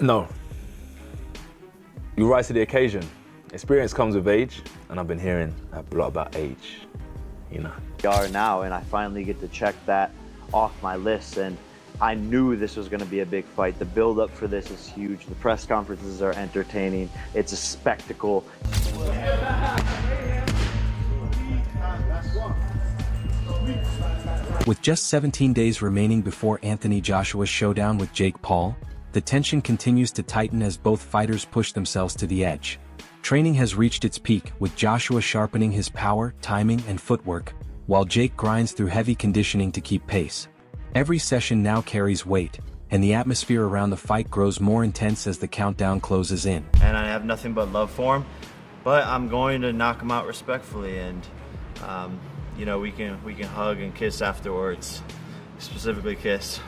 No. You rise to the occasion. Experience comes with age, and I've been hearing a lot about age, you know. We are now, and I finally get to check that off my list, and I knew this was going to be a big fight. The build-up for this is huge. The press conferences are entertaining. It's a spectacle. With just 17 days remaining before Anthony Joshua's showdown with Jake Paul, the tension continues to tighten as both fighters push themselves to the edge. Training has reached its peak, with Joshua sharpening his power, timing, and footwork, while Jake grinds through heavy conditioning to keep pace. Every session now carries weight, and the atmosphere around the fight grows more intense as the countdown closes in. And I have nothing but love for him, but I'm going to knock him out respectfully, and you know, we can hug and kiss afterwards, specifically kiss.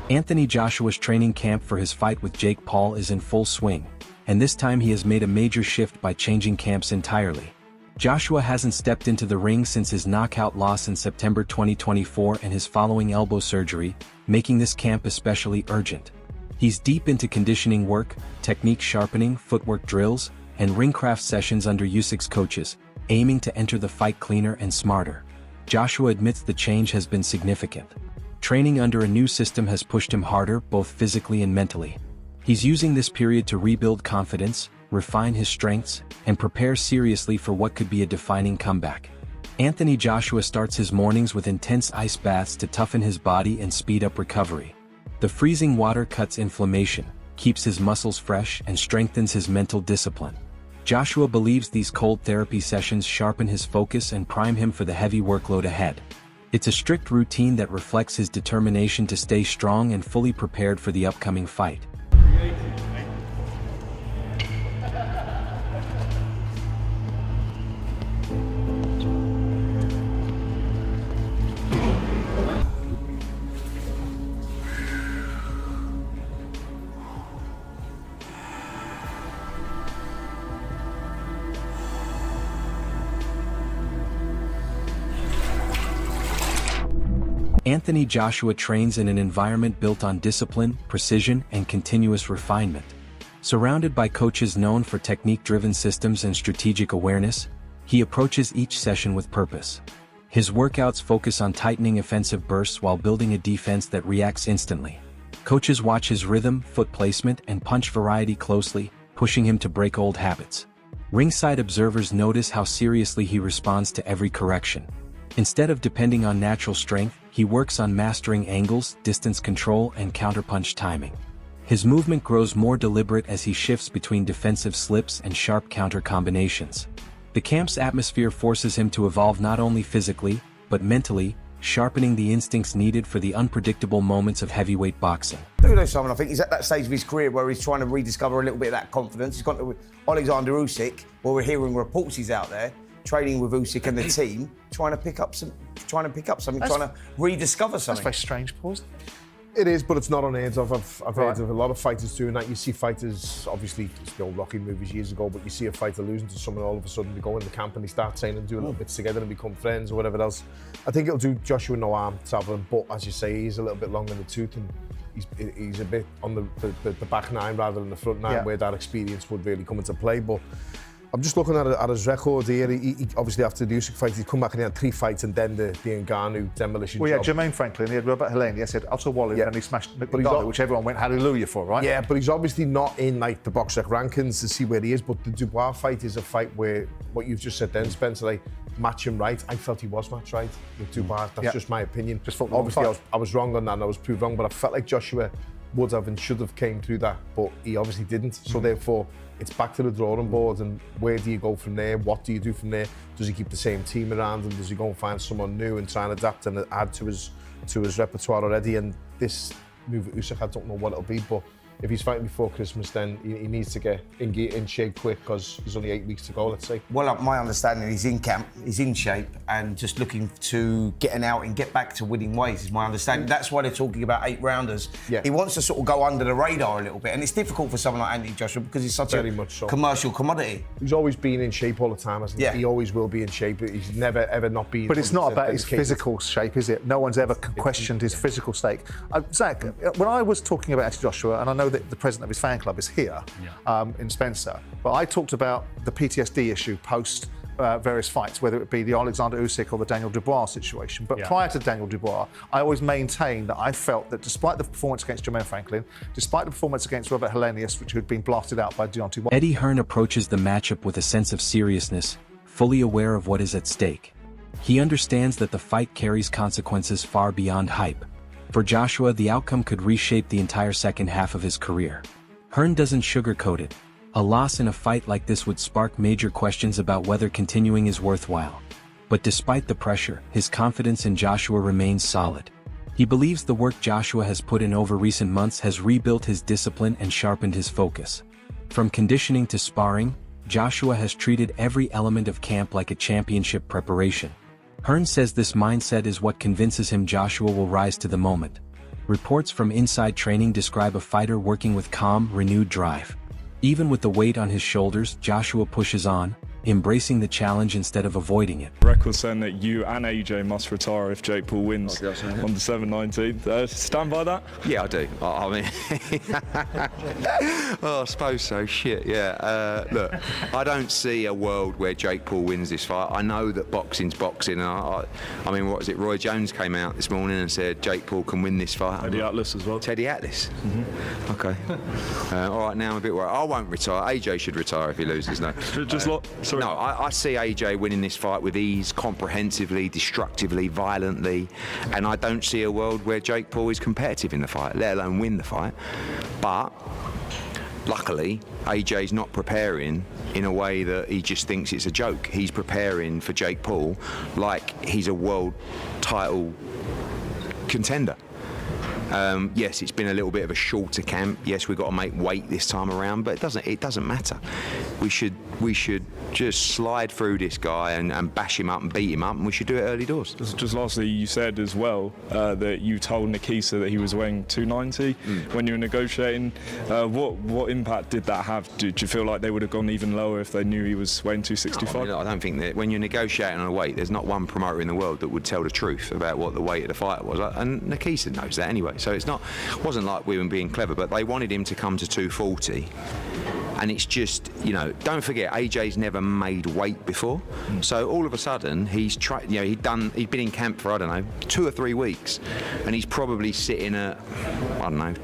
Anthony Joshua's training camp for his fight with Jake Paul is in full swing, and this time he has made a major shift by changing camps entirely. Joshua hasn't stepped into the ring since his knockout loss in September 2024 and his following elbow surgery, making this camp especially urgent. He's deep into conditioning work, technique sharpening, footwork drills, and ringcraft sessions under Usyk's coaches, aiming to enter the fight cleaner and smarter. Joshua admits the change has been significant. Training under a new system has pushed him harder, both physically and mentally. He's using this period to rebuild confidence, refine his strengths, and prepare seriously for what could be a defining comeback. Anthony Joshua starts his mornings with intense ice baths to toughen his body and speed up recovery. The freezing water cuts inflammation, keeps his muscles fresh, and strengthens his mental discipline. Joshua believes these cold therapy sessions sharpen his focus and prime him for the heavy workload ahead. It's a strict routine that reflects his determination to stay strong and fully prepared for the upcoming fight. Anthony Joshua trains in an environment built on discipline, precision, and continuous refinement. Surrounded by coaches known for technique-driven systems and strategic awareness, he approaches each session with purpose. His workouts focus on tightening offensive bursts while building a defense that reacts instantly. Coaches watch his rhythm, foot placement, and punch variety closely, pushing him to break old habits. Ringside observers notice how seriously he responds to every correction. Instead of depending on natural strength, he works on mastering angles, distance control, and counterpunch timing. His movement grows more deliberate as he shifts between defensive slips and sharp counter combinations. The camp's atmosphere forces him to evolve not only physically, but mentally, sharpening the instincts needed for the unpredictable moments of heavyweight boxing. Do you know, Simon, I think he's at that stage of his career where he's trying to rediscover a little bit of that confidence. He's gone to Alexander Usyk, where we're hearing reports he's out there, training with Usyk and the team, trying to pick up something, trying to rediscover something. That's very strange, Paul. It is, but it's not unheard of. I've heard of a lot of fighters doing that. You see fighters, obviously, it's the old Rocky movies years ago, but you see a fighter losing to someone, all of a sudden they go in the camp and they start training and doing little bits together and become friends or whatever else. I think it'll do Joshua no harm to have him, but as you say, he's a little bit long in the tooth and he's a bit on the back nine rather than the front nine, where that experience would really come into play. But I'm just looking at his record here. He obviously, after the Usyk fight, he'd come back and he had 3 fights and then the Ngannou demolition Well, yeah, job. Jermaine Franklin, he had Robert Helene, he had Otto Wallin, and he smashed Ngannou, which everyone went hallelujah for, right? Yeah, but he's obviously not in like the BoxRec rankings to see where he is. But the Dubois fight is a fight where, what you've just said then, Spencer, like, match him right. I felt he was matched right with Dubois. That's just my opinion. Obviously, I was wrong on that and I was proved wrong, but I felt like Joshua would have and should have came through that, but he obviously didn't. So therefore, it's back to the drawing board, and where do you go from there? What do you do from there? Does he keep the same team around him? Does he go and find someone new and try and adapt and add to his repertoire already? And this move at Usyk, I don't know what it'll be, but if he's fighting before Christmas, then he needs to get in shape quick because there's only 8 weeks to go, let's say. Well, my understanding, he's in camp, he's in shape, and just looking to get an out and get back to winning ways is my understanding. That's why they're talking about 8 rounders. Yeah. He wants to sort of go under the radar a little bit, and it's difficult for someone like Anthony Joshua because he's such Very a much so. commercial commodity. He's always been in shape all the time, hasn't he? Yeah. He always will be in shape. He's never, ever not been. But it's not about his dedicated. physical shape, is it? No one's ever questioned his physical state. Zach, when I was talking about Anthony Joshua, and I know that the president of his fan club is here in Spencer, but I talked about the PTSD issue post various fights, whether it be the Alexander Usyk or the Daniel Dubois situation. But prior to Daniel Dubois, I always maintained that I felt that despite the performance against Jermaine Franklin, despite the performance against Robert Helenius, which had been blasted out by Deontay Wilder, Eddie Hearn approaches the matchup with a sense of seriousness, fully aware of what is at stake. He understands that the fight carries consequences far beyond hype. For Joshua, the outcome could reshape the entire second half of his career. Hearn doesn't sugarcoat it. A loss in a fight like this would spark major questions about whether continuing is worthwhile. But despite the pressure, his confidence in Joshua remains solid. He believes the work Joshua has put in over recent months has rebuilt his discipline and sharpened his focus. From conditioning to sparring, Joshua has treated every element of camp like a championship preparation. Hearn says this mindset is what convinces him Joshua will rise to the moment. Reports from inside training describe a fighter working with calm, renewed drive. Even with the weight on his shoulders, Joshua pushes on, embracing the challenge instead of avoiding it. Record saying that you and AJ must retire if Jake Paul wins on December 19th. Stand by that? Yeah, I do. I mean, oh, I suppose so. Shit, yeah. Look, I don't see a world where Jake Paul wins this fight. I know that boxing's boxing. I mean, what was it? Roy Jones came out this morning and said Jake Paul can win this fight. Teddy Atlas as well. Teddy Atlas. Okay. All right, now I'm a bit worried. I won't retire. AJ should retire if he loses. No. Sorry. No, I see AJ winning this fight with ease, comprehensively, destructively, violently, and I don't see a world where Jake Paul is competitive in the fight, let alone win the fight. But luckily, AJ's not preparing in a way that he just thinks it's a joke. He's preparing for Jake Paul like he's a world title contender. Yes, it's been a little bit of a shorter camp. Yes, we've got to make weight this time around, but it doesn't matter. We should just slide through this guy and bash him up and beat him up, and we should do it early doors. Just lastly, you said as well that you told Nikisa that he was weighing 290 when you were negotiating. What impact did that have? Did you feel like they would have gone even lower if they knew he was weighing 265? No, I mean, I don't think that when you're negotiating on a weight, there's not one promoter in the world that would tell the truth about what the weight of the fighter was, and Nikisa knows that anyway. So it wasn't like we were being clever, but they wanted him to come to 240. And it's just, don't forget, AJ's never made weight before. So all of a sudden, he's tried, he'd been in camp for, 2 or 3 weeks, and he's probably sitting at,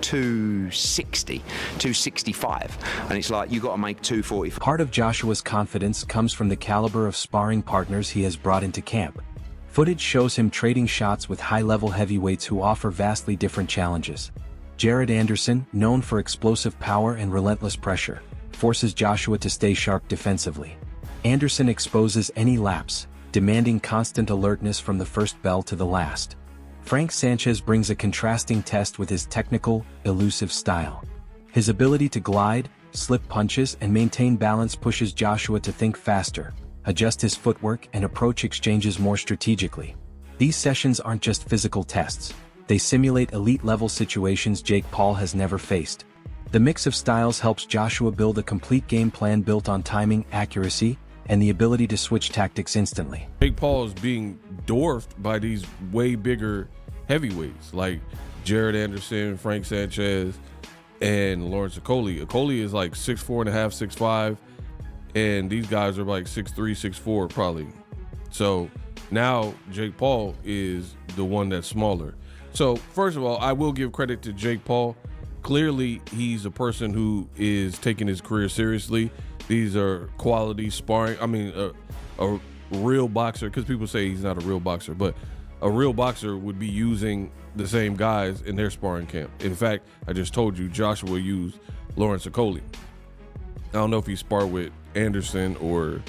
260, 265. And it's like, you got to make 245. Part of Joshua's confidence comes from the caliber of sparring partners he has brought into camp. Footage shows him trading shots with high-level heavyweights who offer vastly different challenges. Jared Anderson, known for explosive power and relentless pressure, forces Joshua to stay sharp defensively. Anderson exposes any lapse, demanding constant alertness from the first bell to the last. Frank Sanchez brings a contrasting test with his technical, elusive style. His ability to glide, slip punches, and maintain balance pushes Joshua to think faster, adjust his footwork, and approach exchanges more strategically. These sessions aren't just physical tests. They simulate elite-level situations Jake Paul has never faced. The mix of styles helps Joshua build a complete game plan built on timing, accuracy, and the ability to switch tactics instantly. Jake Paul is being dwarfed by these way bigger heavyweights like Jared Anderson, Frank Sanchez, and Lawrence Okolie. Okolie is like 6'4.5", 6'5", and these guys are like 6'3", 6'4", probably. So now Jake Paul is the one that's smaller. So first of all, I will give credit to Jake Paul. Clearly, he's a person who is taking his career seriously. These are quality sparring. I mean, a real boxer, because people say he's not a real boxer, but a real boxer would be using the same guys in their sparring camp. In fact, I just told you Joshua used Lawrence Okolie. I don't know if he sparred with Anderson or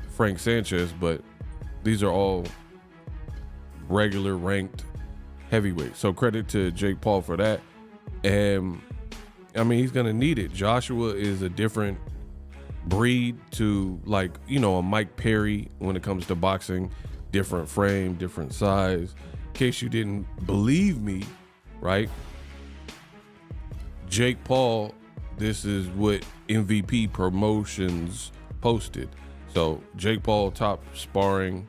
Frank Sanchez, but these are all regular ranked heavyweights. So credit to Jake Paul for that. And I mean, he's gonna need it. Joshua is a different breed to, like, you know, a Mike Perry when it comes to boxing. Different frame, different size. In case you didn't believe me, right? Jake Paul, this is what MVP Promotions posted. So Jake Paul top sparring,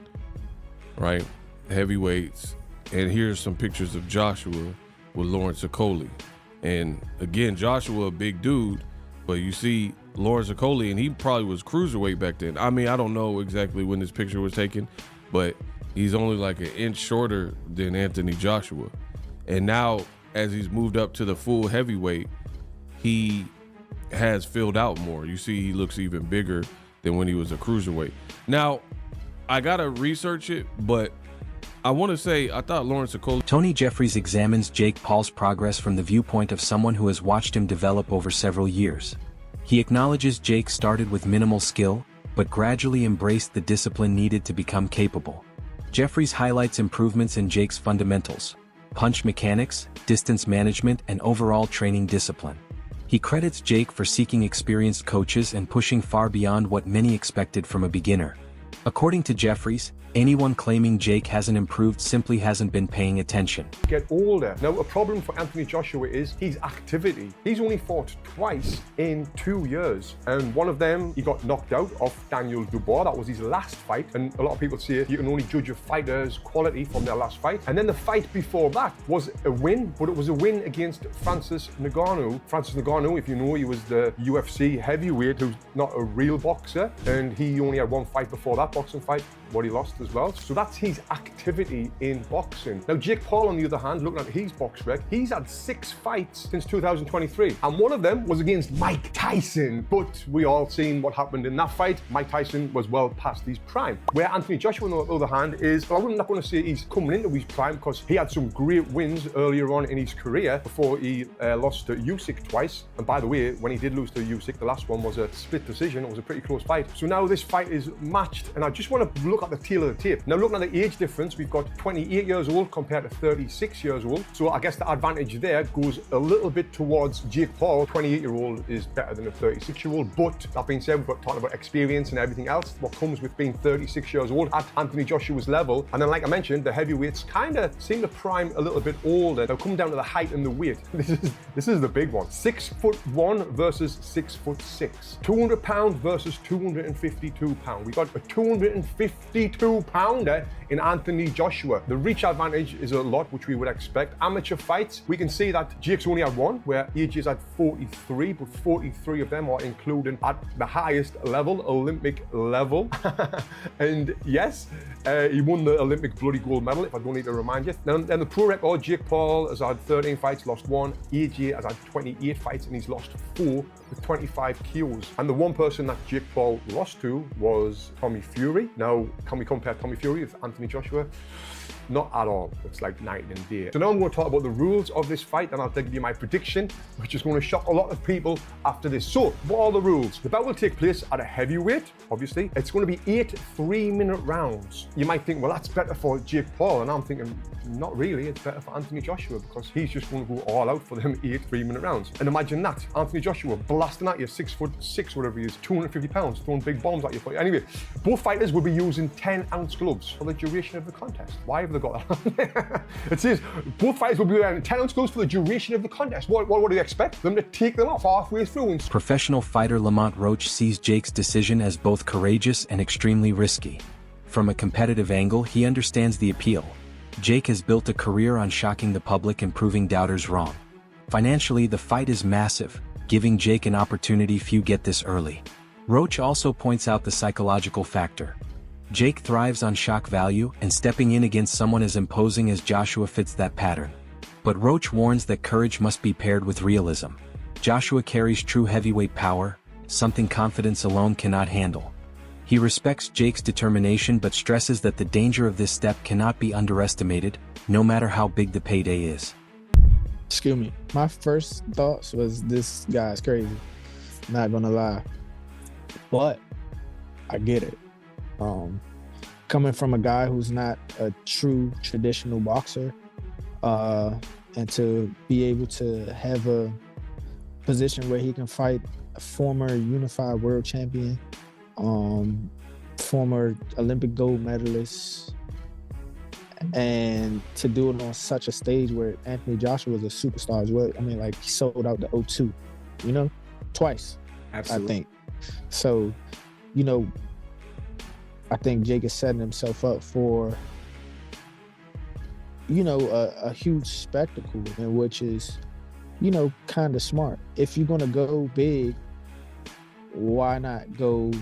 right? Heavyweights. And here's some pictures of Joshua with Lawrence Okoli. And again, Joshua, a big dude, but you see Lawrence Okoli, and he probably was cruiserweight back then. I mean, I don't know exactly when this picture was taken, but he's only like an inch shorter than Anthony Joshua. And now, as he's moved up to the full heavyweight, he has filled out more. You see, he looks even bigger than when he was a cruiserweight. Now, I gotta research it, but I want to say I thought Lawrence Okoli. Tony Jeffries examines Jake Paul's progress from the viewpoint of someone who has watched him develop over several years. He acknowledges Jake started with minimal skill, but gradually embraced the discipline needed to become capable. Jeffries highlights improvements in Jake's fundamentals: punch mechanics, distance management, and overall training discipline. He credits Jake for seeking experienced coaches and pushing far beyond what many expected from a beginner. According to Jeffries, anyone claiming Jake hasn't improved simply hasn't been paying attention. Get older. Now, a problem for Anthony Joshua is his activity. He's only fought twice in 2 years, and one of them he got knocked out off Daniel Dubois. That was his last fight, and a lot of people say you can only judge a fighter's quality from their last fight. And then the fight before that was a win, but it was a win against Francis Ngannou. Francis Ngannou, if you know, he was the UFC heavyweight who's not a real boxer, and he only had one fight before that boxing fight, what he lost as well. So that's his activity in boxing. Now, Jake Paul, on the other hand, looking at his box rec, he's had 6 fights since 2023, and one of them was against Mike Tyson. But we all seen what happened in that fight. Mike Tyson was well past his prime. Where Anthony Joshua, on the other hand, is, well, I'm not going to say he's coming into his prime, because he had some great wins earlier on in his career before he lost to Usyk twice. And by the way, when he did lose to Usyk, the last one was a split decision. It was a pretty close fight. So now this fight is matched, and I just want to look at the tail of the tape. Now, looking at the age difference, we've got 28 years old compared to 36 years old. So I guess the advantage there goes a little bit towards Jake Paul. 28-year-old is better than a 36-year-old. But that being said, we've got talking about experience and everything else, what comes with being 36 years old at Anthony Joshua's level. And then, like I mentioned, the heavyweights kind of seem to prime a little bit older. They'll come down to the height and the weight. This is the big one. 6'1" versus 6'6". 200 pounds versus 252 pounds. We got a 252 pounder in Anthony Joshua. The reach advantage is a lot, which we would expect. Amateur fights, we can see that Jake's only had one, where AJ's had 43, but 43 of them are including at the highest level, Olympic level. And yes, he won the Olympic bloody gold medal, if I don't need to remind you. Then the pro record, Jake Paul has had 13 fights, lost 1. AJ has had 28 fights and he's lost 4 with 25 KOs. And the one person that Jake Paul lost to was Tommy Fury. Now, can we compare Tommy Fury with Anthony Joshua? Not at all. It's like night and day. So now I'm going to talk about the rules of this fight, and I'll give you my prediction, which is going to shock a lot of people after this. So, what are the rules? The bout will take place at a heavyweight, obviously. It's going to be 8 3-minute rounds. You might think, well, that's better for Jake Paul, and I'm thinking, not really. It's better for Anthony Joshua, because he's just going to go all out for them 8 3-minute rounds. And imagine that, Anthony Joshua blasting at you, 6'6", whatever he is, 250 pounds, throwing big bombs at you. Anyway, both fighters will be using 10-ounce gloves for the duration of the contest. Why have they got that? It says both fighters will be wearing 10-ounce gloves for the duration of the contest. What do you expect? Them to take them off halfway through? Professional fighter Lamont Roach sees Jake's decision as both courageous and extremely risky. From a competitive angle, he understands the appeal. Jake has built a career on shocking the public and proving doubters wrong. Financially, the fight is massive, giving Jake an opportunity few get this early. Roach also points out the psychological factor. Jake thrives on shock value, and stepping in against someone as imposing as Joshua fits that pattern. But Roach warns that courage must be paired with realism. Joshua carries true heavyweight power, something confidence alone cannot handle. He respects Jake's determination but stresses that the danger of this step cannot be underestimated, no matter how big the payday is. Excuse me. My first thoughts was, this guy's crazy. Not gonna lie. But I get it. Coming from a guy who's not a true traditional boxer, and to be able to have a position where he can fight a former unified world champion, former Olympic gold medalist, and to do it on such a stage where Anthony Joshua was a superstar as well. I mean, like, he sold out the O2, you know, twice. Absolutely. I think. So, you know, I think Jake is setting himself up for, you know, a huge spectacle, and which is, you know, kind of smart. If you're gonna go big, why not go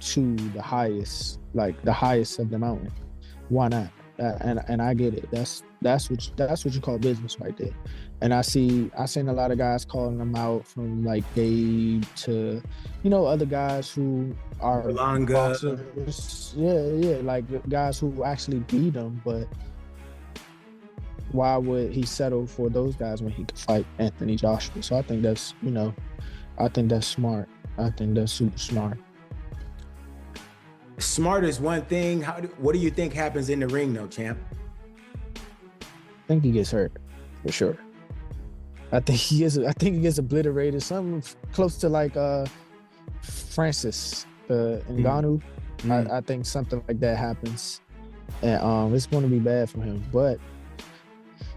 to the highest, like the highest of the mountain? Why not? And I get it. That's what you call business right there. And I seen a lot of guys calling them out, from like Gabe to, you know, other guys who are boxers. Yeah, like guys who actually beat them. But why would he settle for those guys when he could fight Anthony Joshua? So I think that's, you know, I think that's smart. I think that's super smart. Smart is one thing. What do you think happens in the ring, though, champ? I think he gets hurt, for sure. I think he gets obliterated. Something close to like Francis Ngannou. I think something like that happens, and it's going to be bad for him. But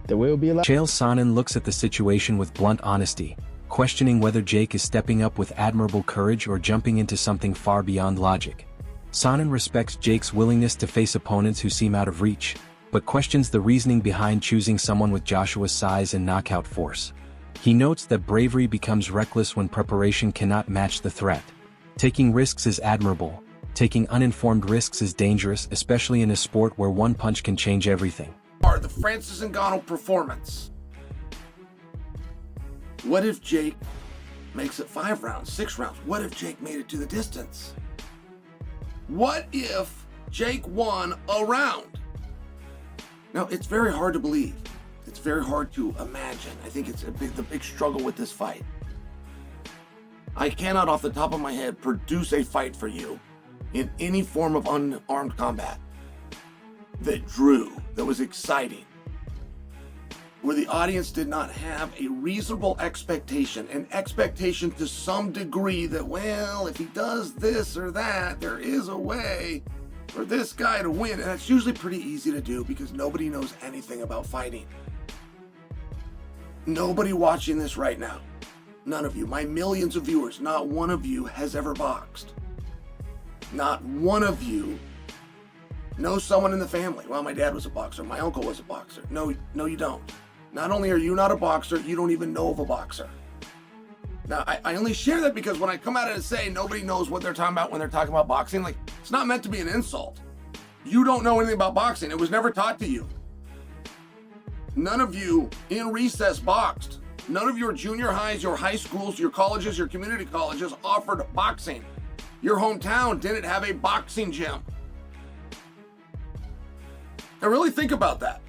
there will be a lot. Chael Sonnen looks at the situation with blunt honesty, questioning whether Jake is stepping up with admirable courage or jumping into something far beyond logic. Sonnen respects Jake's willingness to face opponents who seem out of reach, but questions the reasoning behind choosing someone with Joshua's size and knockout force. He notes that bravery becomes reckless when preparation cannot match the threat. Taking risks is admirable. Taking uninformed risks is dangerous, especially in a sport where one punch can change everything. The Francis Ngannou performance. What if Jake makes it 5 rounds, 6 rounds? What if Jake made it to the distance? What if Jake won a round? Now, it's very hard to believe. It's very hard to imagine. I think it's the big struggle with this fight. I cannot, off the top of my head, produce a fight for you in any form of unarmed combat that drew, that was exciting, where the audience did not have a reasonable expectation, an expectation to some degree that, well, if he does this or that, there is a way for this guy to win. And that's usually pretty easy to do because nobody knows anything about fighting. Nobody watching this right now, none of you, my millions of viewers, not one of you has ever boxed. Not one of you knows someone in the family. Well, my dad was a boxer, my uncle was a boxer. No, you don't. Not only are you not a boxer, you don't even know of a boxer. Now, I only share that because when I come out and say nobody knows what they're talking about when they're talking about boxing, like, it's not meant to be an insult. You don't know anything about boxing. It was never taught to you. None of you in recess boxed. None of your junior highs, your high schools, your colleges, your community colleges offered boxing. Your hometown didn't have a boxing gym. Now really think about that.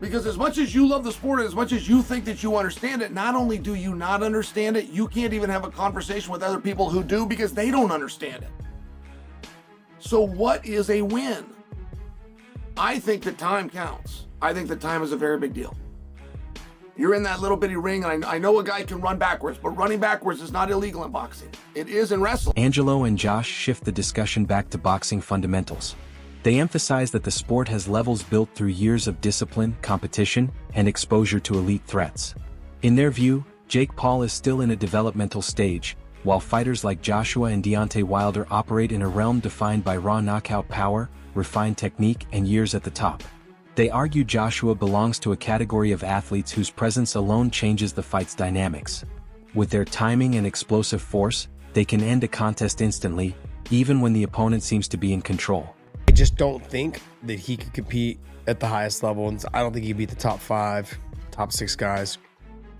Because as much as you love the sport and as much as you think that you understand it, not only do you not understand it, you can't even have a conversation with other people who do because they don't understand it. So what is a win? I think that time counts. I think that time is a very big deal. You're in that little bitty ring, and I know a guy can run backwards, but running backwards is not illegal in boxing. It is in wrestling. Angelo and Josh shift the discussion back to boxing fundamentals. They emphasize that the sport has levels built through years of discipline, competition, and exposure to elite threats. In their view, Jake Paul is still in a developmental stage, while fighters like Joshua and Deontay Wilder operate in a realm defined by raw knockout power, refined technique, and years at the top. They argue Joshua belongs to a category of athletes whose presence alone changes the fight's dynamics. With their timing and explosive force, they can end a contest instantly, even when the opponent seems to be in control. I just don't think that he could compete at the highest level, and I don't think he'd beat the top 5, top 6 guys.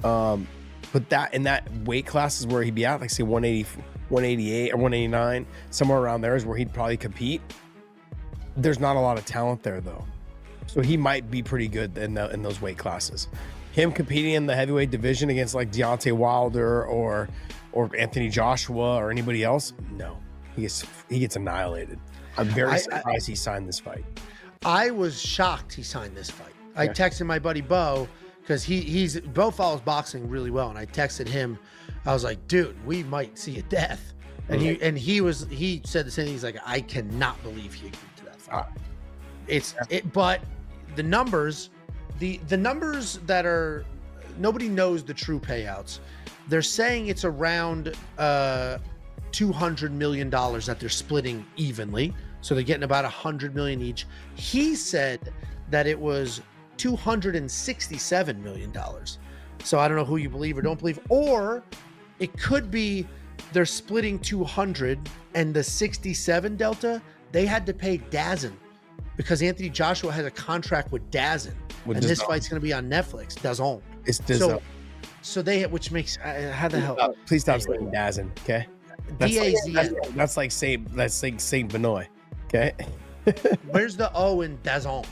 But that in that weight class is where he'd be at, like say 180, 188 or 189, somewhere around there is where he'd probably compete. There's not a lot of talent there though. So he might be pretty good in those weight classes. Him competing in the heavyweight division against like Deontay Wilder or Anthony Joshua or anybody else, no. He gets annihilated. I'm very surprised he signed this fight. I was shocked he signed this fight. I texted my buddy Bo because he's Bo follows boxing really well, and I texted him. I was like, dude, we might see a death, and he said the same thing. He's like, I cannot believe he agreed to that fight. But the numbers, the numbers that are, nobody knows the true payouts. They're saying it's around $200 million that they're splitting evenly. So they're getting about $100 million each. He said that it was $267 million. So I don't know who you believe or don't believe, or it could be they're splitting 200 and the 67 delta, they had to pay DAZN because Anthony Joshua has a contract with DAZN. And this fight's going to be on Netflix. DAZN. It's DAZN. So they, which makes, how the hell? Please stop saying DAZN, okay? That's like Saint Benoit, okay? Where's the O in DAZN?